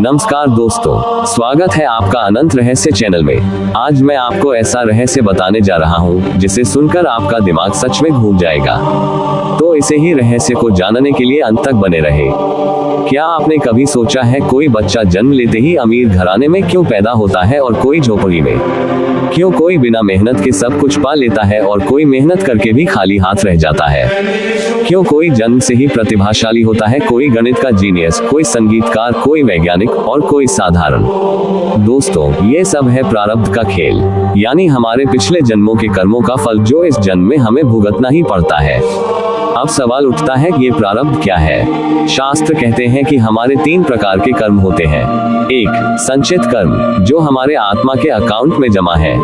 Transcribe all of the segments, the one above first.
नमस्कार दोस्तों, स्वागत है आपका अनंत रहस्य चैनल में। आज मैं आपको ऐसा रहस्य बताने जा रहा हूँ जिसे सुनकर आपका दिमाग सच में घूम जाएगा। तो इसे ही रहस्य को जानने के लिए अंत तक बने रहे। क्या आपने कभी सोचा है कोई बच्चा जन्म लेते ही अमीर घराने में क्यों पैदा होता है और कोई झोपड़ी में? क्यों कोई बिना मेहनत के सब कुछ पा लेता है और कोई मेहनत करके भी खाली हाथ रह जाता है? क्यों कोई जन्म से ही प्रतिभाशाली होता है, कोई गणित का जीनियस, कोई संगीतकार, कोई वैज्ञानिक और कोई साधारण? दोस्तों, ये सब है प्रारब्ध का खेल, यानी हमारे पिछले जन्मों के कर्मों का फल जो इस जन्म में हमें भुगतना ही पड़ता है। अब सवाल उठता है कि ये प्रारब्ध क्या है? शास्त्र कहते हैं कि हमारे 3 प्रकार के कर्म होते हैं। 1. संचित कर्म, जो हमारे आत्मा के अकाउंट में जमा है।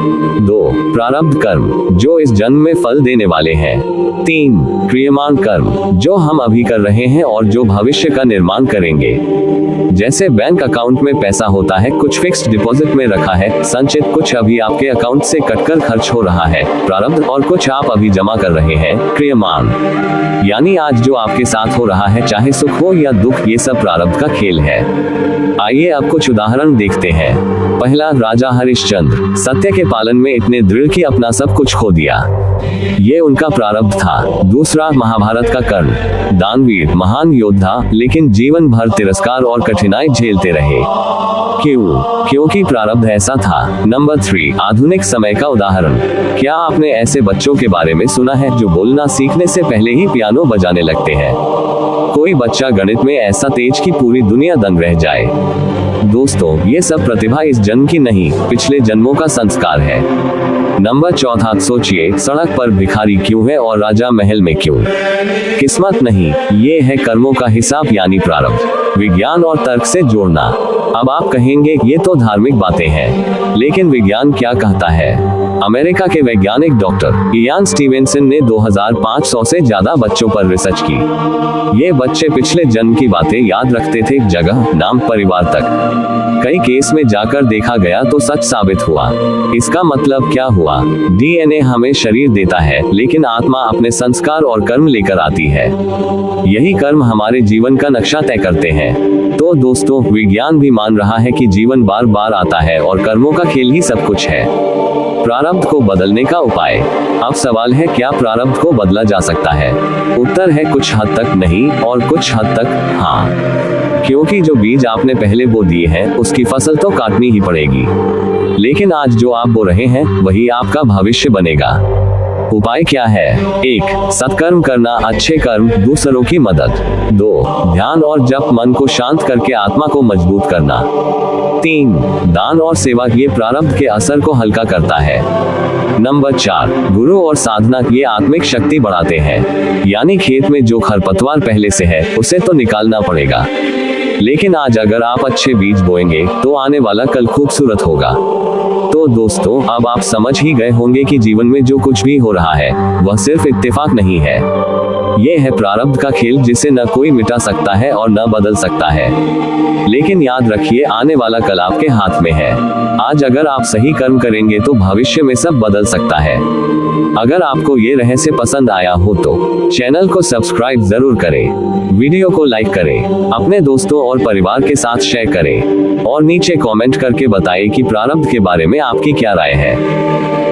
2. प्रारब्ध कर्म, जो इस जन्म में फल देने वाले हैं। 3. क्रियमान कर्म, जो हम अभी कर रहे हैं और जो भविष्य का निर्माण करेंगे। जैसे बैंक अकाउंट में पैसा होता है, कुछ फिक्स्ड डिपॉजिट में रखा है, संचित कुछ अभी आपके अकाउंट से कटकर खर्च हो रहा है, प्रारब्ध और कुछ आप अभी जमा कर रहे हैं, क्रियमान। यानी आज जो आपके साथ हो रहा है, चाहे सुख हो या दुख, ये सब प्रारब्ध का खेल है। आइए अब कुछ उदाहरण देखते हैं। पहला, राजा हरिश्चंद्र सत्य के पालन में इतने दृढ़ कि अपना सब कुछ खो दिया, ये उनका प्रारब्ध था। दूसरा, महाभारत का कर्ण, दानवीर, महान योद्धा, लेकिन जीवन भर तिरस्कार और कठिनाई झेलते रहे। क्यों? क्योंकि प्रारब्ध ऐसा था। नंबर 3, आधुनिक समय का उदाहरण। क्या आपने ऐसे बच्चों के बारे में सुना है जो बोलना सीखने से पहले ही पियानो बजाने लगते हैं? कोई बच्चा गणित में ऐसा तेज कि पूरी दुनिया दंग रह जाए। दोस्तों, ये सब प्रतिभा इस जन्म की नहीं, पिछले जन्मों का संस्कार है। नंबर 4, सोचिए, सड़क पर भिखारी क्यों है और राजा महल में क्यों? किस्मत नहीं, ये है कर्मों का हिसाब, यानी प्रारब्ध। विज्ञान और तर्क से जोड़ना। अब आप कहेंगे ये तो धार्मिक बातें हैं, लेकिन विज्ञान क्या कहता है? अमेरिका के वैज्ञानिक डॉक्टर इयान स्टीवेंसन ने 2500 से ज्यादा बच्चों पर रिसर्च की। ये बच्चे पिछले जन्म की बातें याद रखते थे, जगह, नाम, परिवार तक। कई केस में जाकर देखा गया तो सच साबित हुआ। इसका मतलब क्या हुआ? डीएनए हमें शरीर देता है, लेकिन आत्मा अपने संस्कार और कर्म लेकर आती है। यही कर्म हमारे जीवन का नक्शा तय करते हैं। तो दोस्तों, विज्ञान भी मान रहा है कि जीवन बार बार आता है और कर्मों का खेल ही सब कुछ है। प्रारब्ध को बदलने का उपाय। अब सवाल है, क्या प्रारब्ध को बदला जा सकता है? उत्तर है कुछ हद तक नहीं और कुछ हद तक हाँ, क्योंकि जो बीज आपने पहले बो दिए हैं उसकी फसल तो काटनी ही पड़ेगी, लेकिन आज जो आप बो रहे हैं वही आपका भविष्य बनेगा। उपाय क्या है? 1. सत्कर्म करना, अच्छे कर्म, दूसरों की मदद। 2. ध्यान और जप, मन को शांत करके आत्मा को मजबूत करना। 3. दान और सेवा, ये प्रारब्ध के असर को हल्का करता है। नंबर 4, गुरु और साधना, ये आत्मिक शक्ति बढ़ाते हैं। यानी खेत में जो खरपतवार पहले से है उसे तो निकालना पड़ेगा, लेकिन आज अगर आप अच्छे बीज बोएंगे तो आने वाला कल खूबसूरत होगा। तो दोस्तों, अब आप समझ ही गए होंगे कि जीवन में जो कुछ भी हो रहा है वह सिर्फ इत्तेफाक नहीं है। ये है प्रारब्ध का खेल, जिसे न कोई मिटा सकता है और न बदल सकता है। लेकिन याद रखिए, आने वाला कल आपके हाथ में है। आज अगर आप सही कर्म करेंगे तो भविष्य में सब बदल सकता है। अगर आपको ये रहस्य पसंद आया हो तो चैनल को सब्सक्राइब जरूर करें, वीडियो को लाइक करें, अपने दोस्तों और परिवार के साथ शेयर करें और नीचे कमेंट करके बताएं कि प्रारब्ध के बारे में आपकी क्या राय है।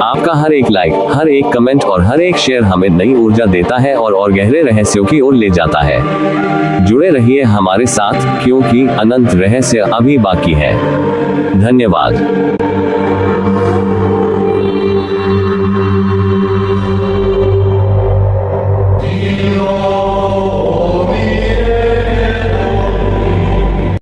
आपका हर एक लाइक, हर एक कमेंट और हर एक शेयर हमें नई ऊर्जा देता है और गहरे रहस्यों की ओर ले जाता है। जुड़े रहिए हमारे साथ, क्योंकि अनंत रहस्य अभी बाकी है। धन्यवाद।